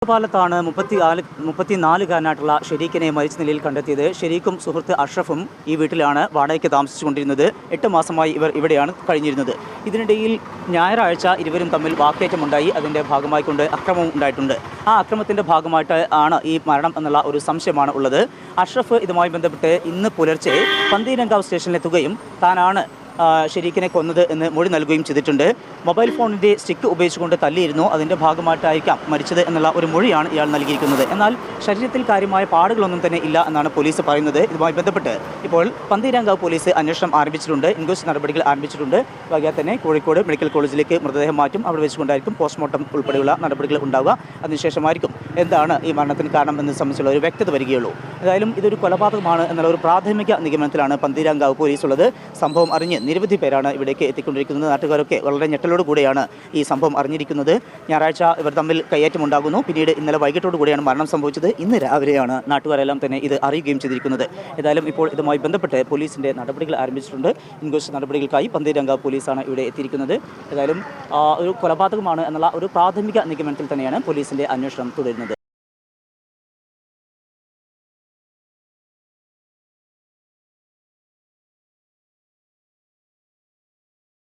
ഒറ്റപ്പാലത്താണ് 34-കാരനായിട്ടുള്ള ഷെരീഖിനെ മരിച്ച നിലയിൽ കണ്ടെത്തിയത്. ഷെരീഖും സുഹൃത്ത് അഷ്റഫും ഈ വീട്ടിലാണ് വാടകയ്ക്ക് താമസിച്ചുകൊണ്ടിരുന്നത്. 8 മാസമായി ഇവർ ഇവിടെയാണ് കഴിഞ്ഞിരുന്നത്. ഇതിനിടയിൽ ഞായറാഴ്ച ഇരുവരും തമ്മിൽ വാക്കേറ്റമുണ്ടായി. അതിൻ്റെ ഭാഗമായിക്കൊണ്ട് അക്രമവും ഉണ്ടായിട്ടുണ്ട്. ആ അക്രമത്തിൻ്റെ ഭാഗമായിട്ട് ആണ് ഈ മരണം എന്നുള്ള ഒരു സംശയമാണ് ഉള്ളത്. അഷ്റഫ് ഇതുമായി ബന്ധപ്പെട്ട് ഇന്ന് പുലർച്ചെ പന്തീരങ്കാവ് സ്റ്റേഷനിലെത്തുകയും താനാണ് ഷെരീഖിനെ കൊന്നത് എന്ന് മൊഴി നൽകുകയും ചെയ്തിട്ടുണ്ട്. മൊബൈൽ ഫോണിൻ്റെ സ്റ്റിക്ക് ഉപയോഗിച്ചുകൊണ്ട് തല്ലിയിരുന്നു, അതിൻ്റെ ഭാഗമായിട്ടായിരിക്കാം മരിച്ചത് എന്നുള്ള ഒരു മൊഴിയാണ് ഇയാൾ നൽകിയിരിക്കുന്നത്. എന്നാൽ ശരീരത്തിൽ കാര്യമായ പാടുകളൊന്നും തന്നെ ഇല്ല എന്നാണ് പോലീസ് പറയുന്നത്. ഇതുമായി ബന്ധപ്പെട്ട് ഇപ്പോൾ പന്തീരങ്കാവ് പോലീസ് അന്വേഷണം ആരംഭിച്ചിട്ടുണ്ട്, ഇൻക്വസ്റ്റ് നടപടികൾ ആരംഭിച്ചിട്ടുണ്ട്. വൈകാതെ തന്നെ കോഴിക്കോട് മെഡിക്കൽ കോളേജിലേക്ക് മൃതദേഹം മാറ്റും. അവിടെ വെച്ചുകൊണ്ടായിരിക്കും പോസ്റ്റ്മോർട്ടം ഉൾപ്പെടെയുള്ള നടപടികൾ ഉണ്ടാവുക. അതിനുശേഷമായിരിക്കും എന്താണ് ഈ മരണത്തിന് കാരണം എന്ന് സംബന്ധിച്ചുള്ള ഒരു വ്യക്തത വരികയുള്ളൂ. ഏതായാലും ഇതൊരു കൊലപാതകമാണ് എന്നുള്ള ഒരു പ്രാഥമിക നിഗമനത്തിലാണ് പന്തീരങ്കാവ് പോലീസ് ഉള്ളത്. സംഭവം അറിഞ്ഞ് നിരവധി പേരാണ് ഇവിടേക്ക് എത്തിക്കൊണ്ടിരിക്കുന്നത്. നാട്ടുകാരൊക്കെ വളരെ ഞെട്ടലോട് കൂടിയാണ് ഈ സംഭവം അറിഞ്ഞിരിക്കുന്നത്. ഞായറാഴ്ച ഇവർ തമ്മിൽ കയ്യേറ്റമുണ്ടാകുന്നു. പിന്നീട് ഇന്നലെ വൈകിട്ടോട് കൂടിയാണ് മരണം സംഭവിച്ചത്. ഇന്ന് രാവിലെയാണ് നാട്ടുകാരെല്ലാം തന്നെ ഇത് അറിയുകയും ചെയ്തിരിക്കുന്നത്. ഏതായാലും ഇപ്പോൾ ഇതുമായി ബന്ധപ്പെട്ട് പോലീസിൻ്റെ നടപടികൾ ആരംഭിച്ചിട്ടുണ്ട്. ഇൻക്വസ്റ്റ് നടപടികൾക്കായി പന്തീരങ്കാവ് പോലീസാണ് ഇവിടെ എത്തിയിരിക്കുന്നത്. ഏതായാലും ഒരു കൊലപാതകമാണ് എന്നുള്ള ഒരു പ്രാഥമിക നിഗമനത്തിൽ തന്നെയാണ് പോലീസിൻ്റെ അന്വേഷണം തുടരുന്നത്.